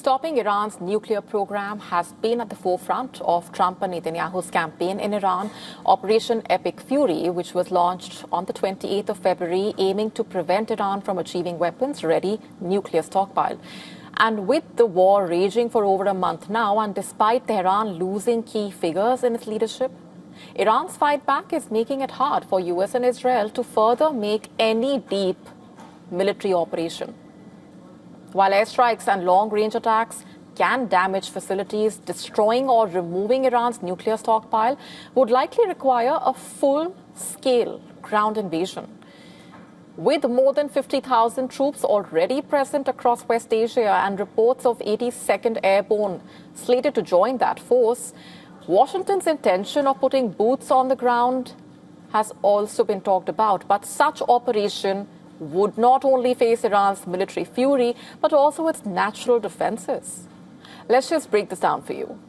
Stopping Iran's nuclear program has been at the forefront of Trump and Netanyahu's campaign in Iran, Operation Epic Fury, which was launched on the 28th of February, aiming to prevent Iran from achieving weapons-ready nuclear stockpile. And with the war raging for over a month now, and despite Tehran losing key figures in its leadership, Iran's fight back is making it hard for US and Israel to further make any deep military operation. While airstrikes and long-range attacks can damage facilities, destroying or removing Iran's nuclear stockpile would likely require a full-scale ground invasion. With more than 50,000 troops already present across West Asia and reports of 82nd Airborne slated to join that force, Washington's intention of putting boots on the ground has also been talked about. But such operation would not only face Iran's military fury, but also its natural defenses. Let's just break this down for you.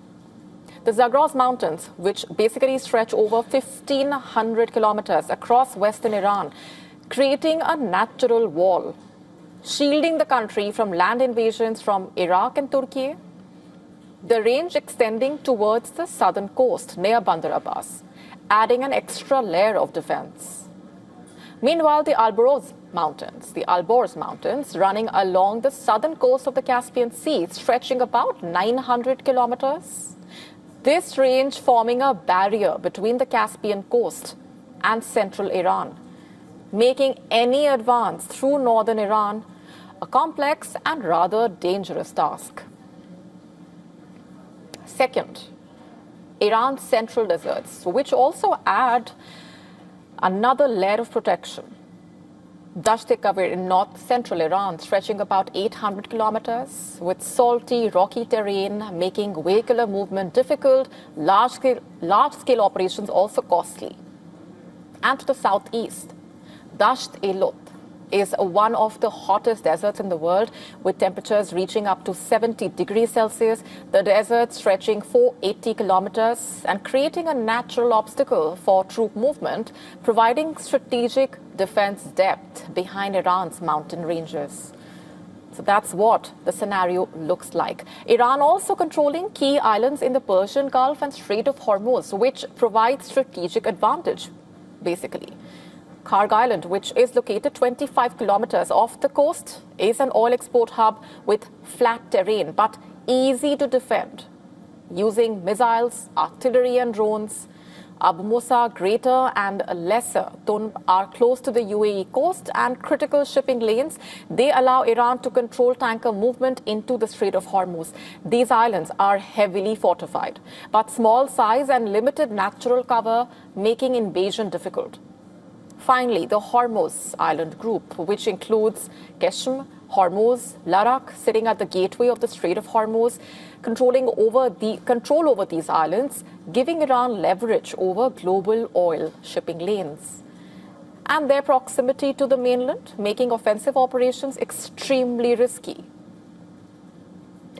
The Zagros Mountains, which basically stretch over 1,500 kilometers across western Iran, creating a natural wall, shielding the country from land invasions from Iraq and Turkey. The range extending towards the southern coast near Bandar Abbas, adding an extra layer of defense. Meanwhile, the Alborz Mountains, running along the southern coast of the Caspian Sea, stretching about 900 kilometers. This range forming a barrier between the Caspian coast and central Iran, making any advance through northern Iran a complex and rather dangerous task. Second, Iran's central deserts, which also add another layer of protection. Dasht-e-Kavir in north-central Iran, stretching about 800 kilometers, with salty, rocky terrain, making vehicular movement difficult, large-scale operations also costly. And to the southeast, Dasht-e-Lut is one of the hottest deserts in the world, with temperatures reaching up to 70 degrees Celsius, the desert stretching 480 kilometers and creating a natural obstacle for troop movement, providing strategic defense depth behind Iran's mountain ranges. So that's what the scenario looks like. Iran also controlling key islands in the Persian Gulf and Strait of Hormuz, which provides strategic advantage, basically. Karg Island, which is located 25 kilometers off the coast, is an oil export hub with flat terrain, but easy to defend, using missiles, artillery and drones. Abu Musa, Greater and Lesser Thun are close to the UAE coast and critical shipping lanes. They allow Iran to control tanker movement into the Strait of Hormuz. These islands are heavily fortified, but small size and limited natural cover, making invasion difficult. Finally, the Hormuz Island Group, which includes Qeshm, Hormuz, Larak, sitting at the gateway of the Strait of Hormuz, control over these islands, giving Iran leverage over global oil shipping lanes. And their proximity to the mainland, making offensive operations extremely risky.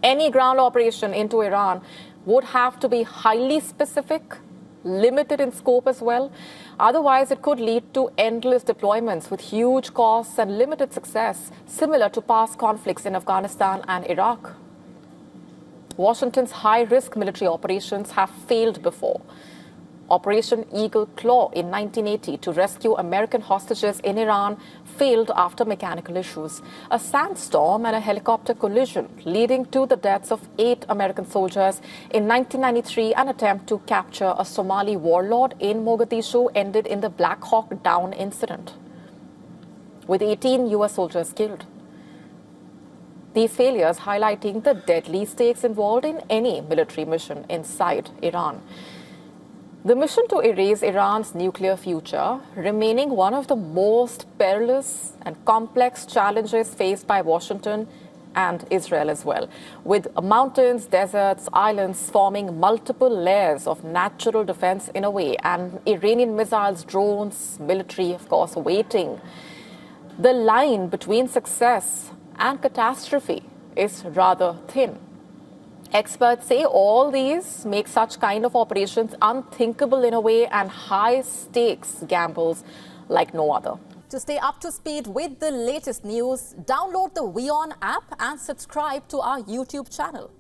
Any ground operation into Iran would have to be highly specific, limited in scope as well. Otherwise, it could lead to endless deployments with huge costs and limited success, similar to past conflicts in Afghanistan and Iraq. Washington's high-risk military operations have failed before. Operation Eagle Claw in 1980 to rescue American hostages in Iran failed after mechanical issues. A sandstorm and a helicopter collision leading to the deaths of 8 American soldiers. In 1993, an attempt to capture a Somali warlord in Mogadishu ended in the Black Hawk Down incident, with 18 US soldiers killed. These failures highlighting the deadly stakes involved in any military mission inside Iran. The mission to erase Iran's nuclear future remaining one of the most perilous and complex challenges faced by Washington and Israel as well, with mountains, deserts, islands forming multiple layers of natural defense in a way, and Iranian missiles, drones, military, of course, waiting. The line between success and catastrophe is rather thin. Experts say all these make such kind of operations unthinkable in a way and high-stakes gambles like no other. To stay up to speed with the latest news, download the WION app and subscribe to our YouTube channel.